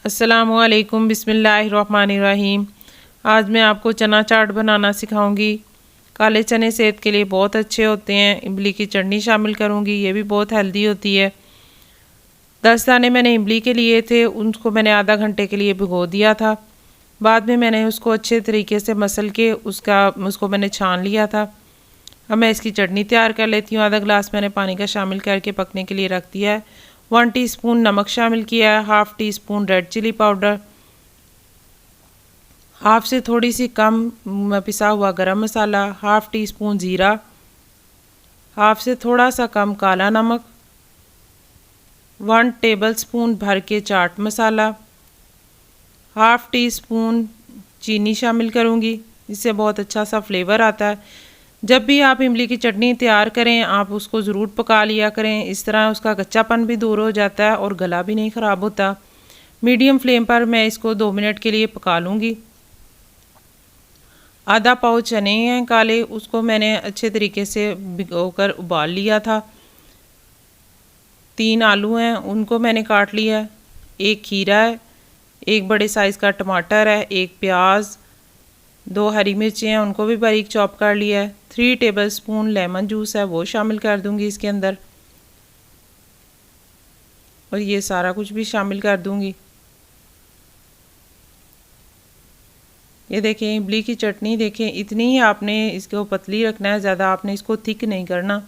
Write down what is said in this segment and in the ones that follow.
अस्सलामुअलैकुम बिस्मिल्लाहिर्रहमानिर्रहीम। आज मैं आपको चना चाट बनाना सिखाऊंगी। काले चने सेहत के लिए बहुत अच्छे होते हैं। इमली की चटनी शामिल करूंगी, ये भी बहुत हेल्दी होती है। 10 दाने मैंने इमली के लिए थे, उनको मैंने आधा घंटे के लिए भिगो दिया था। बाद में मैंने उसको अच्छे तरीके से मसल के उसको मैंने छान लिया था। अब मैं इसकी चटनी तैयार कर लेती हूँ। आधा गिलास मैंने पानी का शामिल करके पकने के लिए रख दिया है। 1 टीस्पून नमक शामिल किया है, half teaspoon red chilli powder, half से थोड़ी सी कम पिसा हुआ garam masala, half teaspoon ज़ीरा, हाफ से थोड़ा सा कम काला नमक, 1 टेबलस्पून भर के chaat masala, half tea spoon चीनी शामिल करूँगी। इससे बहुत अच्छा सा फ्लेवर आता है। जब भी आप इमली की चटनी तैयार करें आप उसको ज़रूर पका लिया करें, इस तरह उसका कच्चापन भी दूर हो जाता है और गला भी नहीं ख़राब होता। मीडियम फ्लेम पर मैं इसको 2 मिनट के लिए पका लूँगी। आधा पाव चने हैं काले, उसको मैंने अच्छे तरीके से भिगोकर उबाल लिया था। 3 आलू हैं, उनको मैंने काट लिया है। 1 खीरा है, 1 बड़े साइज़ का टमाटर है, 1 प्याज, 2 हरी मिर्चें हैं, उनको भी बारीक चॉप कर लिया है। 3 टेबलस्पून लेमन जूस है, वो शामिल कर दूंगी इसके अंदर, और ये सारा कुछ भी शामिल कर दूंगी। ये देखें इमली की चटनी, देखें इतनी ही आपने इसको पतली रखना है, ज़्यादा आपने इसको थिक नहीं करना।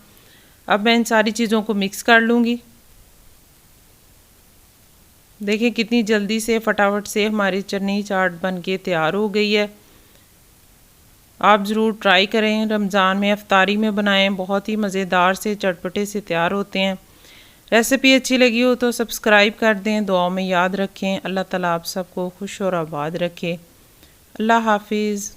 अब मैं इन सारी चीज़ों को मिक्स कर लूँगी। देखें कितनी जल्दी से फटाफट से हमारी चटनी चाट बन के तैयार हो गई है। आप ज़रूर ट्राई करें, रमज़ान में अफ्तारी में बनाएं, बहुत ही मज़ेदार से चटपटे से तैयार होते हैं। रेसिपी अच्छी लगी हो तो सब्सक्राइब कर दें, दुआओं में याद रखें। अल्लाह ताला आप सबको खुश और आबाद रखे। अल्लाह हाफिज़।